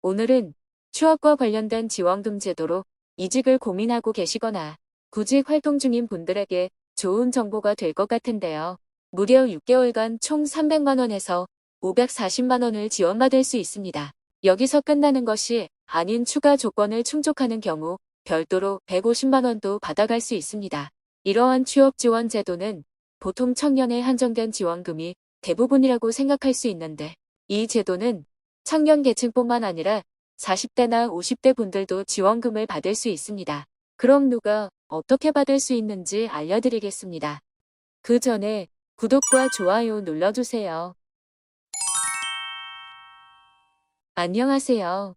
오늘은 취업과 관련된 지원금 제도로 이직을 고민하고 계시거나 구직 활동 중인 분들에게 좋은 정보가 될 것 같은데요. 무려 6개월간 총 300만 원에서 540만 원을 지원받을 수 있습니다. 여기서 끝나는 것이 아닌 추가 조건을 충족하는 경우 별도로 150만 원도 받아갈 수 있습니다. 이러한 취업 지원 제도는 보통 청년에 한정된 지원금이 대부분이라고 생각할 수 있는데, 이 제도는 청년 계층뿐만 아니라 40대나 50대 분들도 지원금을 받을 수 있습니다. 그럼 누가 어떻게 받을 수 있는지 알려드리겠습니다. 그 전에 구독과 좋아요 눌러주세요. 안녕하세요.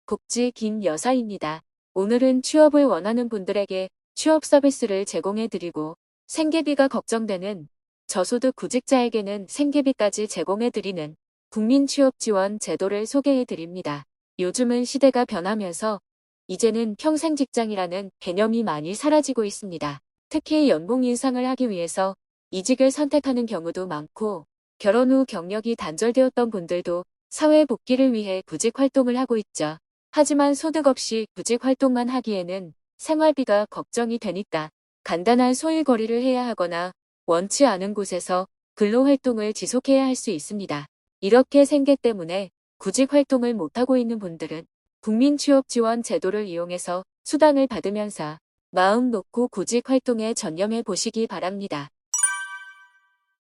복지 김여사입니다. 오늘은 취업을 원하는 분들에게 취업 서비스를 제공해드리고 생계비가 걱정되는 저소득 구직자에게는 생계비까지 제공해드리는 국민취업지원 제도를 소개해드립니다. 요즘은 시대가 변하면서 이제는 평생 직장이라는 개념이 많이 사라지고 있습니다. 특히 연봉 인상을 하기 위해서 이직을 선택하는 경우도 많고, 결혼 후 경력이 단절되었던 분들도 사회 복귀를 위해 구직 활동을 하고 있죠. 하지만 소득 없이 구직 활동만 하기에는 생활비가 걱정이 되니까 간단한 소일거리를 해야 하거나 원치 않은 곳에서 근로 활동을 지속해야 할 수 있습니다. 이렇게 생계 때문에 구직 활동을 못하고 있는 분들은 국민취업지원 제도를 이용해서 수당을 받으면서 마음 놓고 구직 활동에 전념해 보시기 바랍니다.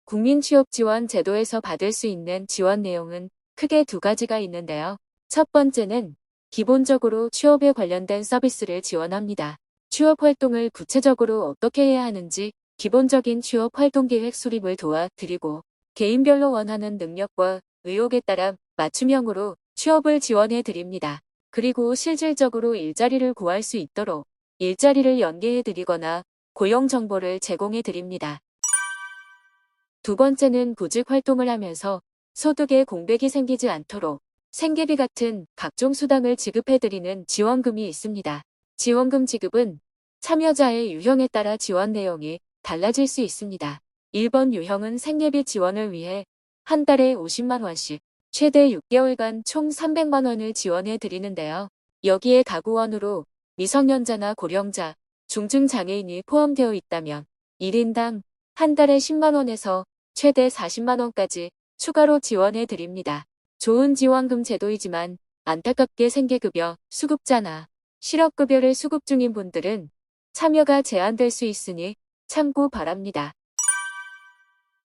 국민취업지원 제도에서 받을 수 있는 지원 내용은 크게 두 가지가 있는데요. 첫 번째는 기본적으로 취업에 관련된 서비스를 지원합니다. 취업 활동을 구체적으로 어떻게 해야 하는지 기본적인 취업 활동 계획 수립을 도와드리고, 개인별로 원하는 능력과 의욕에 따라 맞춤형으로 취업을 지원해 드립니다. 그리고 실질적으로 일자리를 구할 수 있도록 일자리를 연계해 드리거나 고용 정보를 제공해 드립니다. 두 번째는 구직 활동을 하면서 소득에 공백이 생기지 않도록 생계비 같은 각종 수당을 지급해 드리는 지원금이 있습니다. 지원금 지급은 참여자의 유형에 따라 지원 내용이 달라질 수 있습니다. 1번 유형은 생계비 지원을 위해 한 달에 50만 원씩 최대 6개월간 총 300만 원을 지원해 드리는데요. 여기에 가구원으로 미성년자나 고령자, 중증장애인이 포함되어 있다면 1인당 한 달에 10만 원에서 최대 40만 원까지 추가로 지원해 드립니다. 좋은 지원금 제도이지만 안타깝게 생계급여, 수급자나 실업급여를 수급 중인 분들은 참여가 제한될 수 있으니 참고 바랍니다.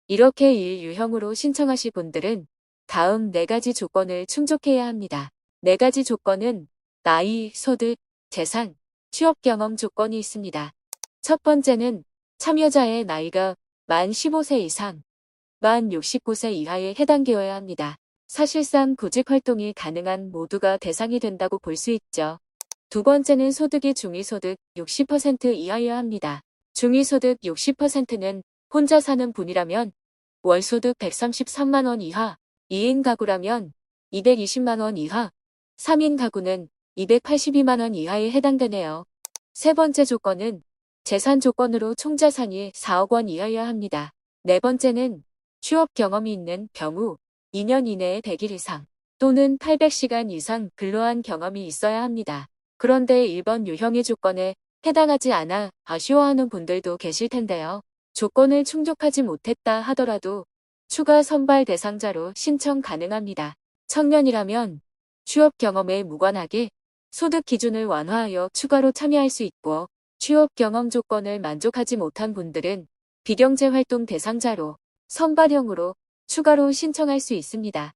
이렇게 1유형으로 신청하실 분들은 다음 4가지 조건을 충족해야 합니다. 4가지 조건은 나이, 소득, 재산, 취업 경험 조건이 있습니다. 첫 번째는 참여자의 나이가 만 15세 이상, 만 69세 이하에 해당되어야 합니다. 사실상 구직 활동이 가능한 모두가 대상이 된다고 볼 수 있죠. 두 번째는 소득이 중위소득 60% 이하여야 합니다. 중위소득 60%는 혼자 사는 분이라면 월소득 133만 원 이하, 2인 가구라면 220만 원 이하, 3인 가구는 282만 원 이하에 해당되네요. 세 번째 조건은 재산 조건으로 총자산이 4억 원 이하여야 합니다. 네 번째는 취업 경험이 있는 경우 2년 이내에 100일 이상 또는 800시간 이상 근로한 경험이 있어야 합니다. 그런데 1번 유형의 조건에 해당하지 않아 아쉬워하는 분들도 계실 텐데요. 조건을 충족하지 못했다 하더라도 추가 선발 대상자로 신청 가능합니다. 청년이라면 취업 경험에 무관하게 소득 기준을 완화하여 추가로 참여할 수 있고, 취업 경험 조건을 만족하지 못한 분들은 비경제 활동 대상자로 선발형으로 추가로 신청할 수 있습니다.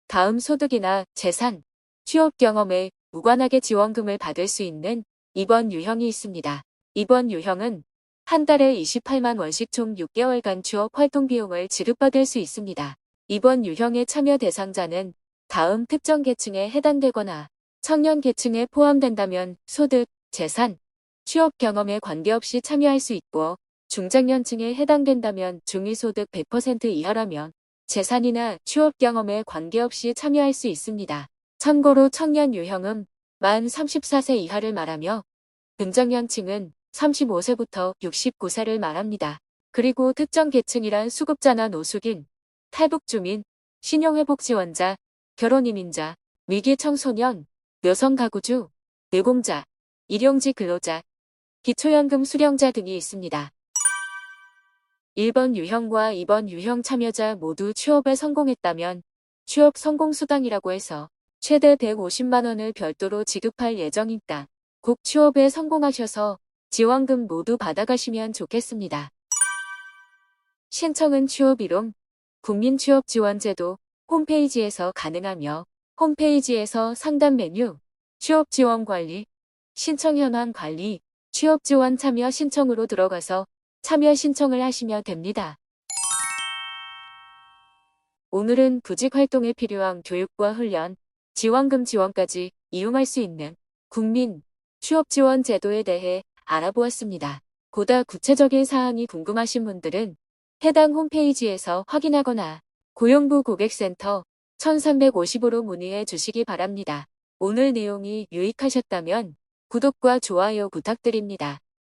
다음 소득이나 재산, 취업 경험에 무관하게 지원금을 받을 수 있는 2번 유형이 있습니다. 2번 유형은 한 달에 28만 원씩 총 6개월간 취업 활동 비용을 지급받을 수 있습니다. 2번 유형의 참여 대상자는 다음 특정 계층에 해당되거나 청년 계층에 포함된다면 소득, 재산, 취업 경험에 관계없이 참여할 수 있고, 중장년층에 해당된다면 중위소득 100% 이하라면 재산이나 취업 경험에 관계없이 참여할 수 있습니다. 참고로 청년 유형은 만 34세 이하를 말하며 중장년층은 35세부터 69세를 말합니다. 그리고 특정 계층이란 수급자나 노숙인, 탈북주민, 신용회복 지원자, 결혼이민자, 위기 청소년, 여성 가구주, 내공자, 일용직 근로자, 기초연금 수령자 등이 있습니다. 1번 유형과 2번 유형 참여자 모두 취업에 성공했다면 취업 성공 수당이라고 해서 최대 150만 원을 별도로 지급할 예정입니다. 꼭 취업에 성공하셔서 지원금 모두 받아가시면 좋겠습니다. 신청은 취업이론, 국민취업지원제도 홈페이지에서 가능하며 홈페이지에서 상담 메뉴, 취업지원관리, 신청 현황 관리, 취업지원 참여 신청으로 들어가서 참여 신청을 하시면 됩니다. 오늘은 구직 활동에 필요한 교육과 훈련, 지원금 지원까지 이용할 수 있는 국민 취업지원 제도에 대해 알아보았습니다. 보다 구체적인 사항이 궁금하신 분들은 해당 홈페이지에서 확인하거나 고용부 고객센터 1350으로 문의해 주시기 바랍니다. 오늘 내용이 유익하셨다면 구독과 좋아요 부탁드립니다.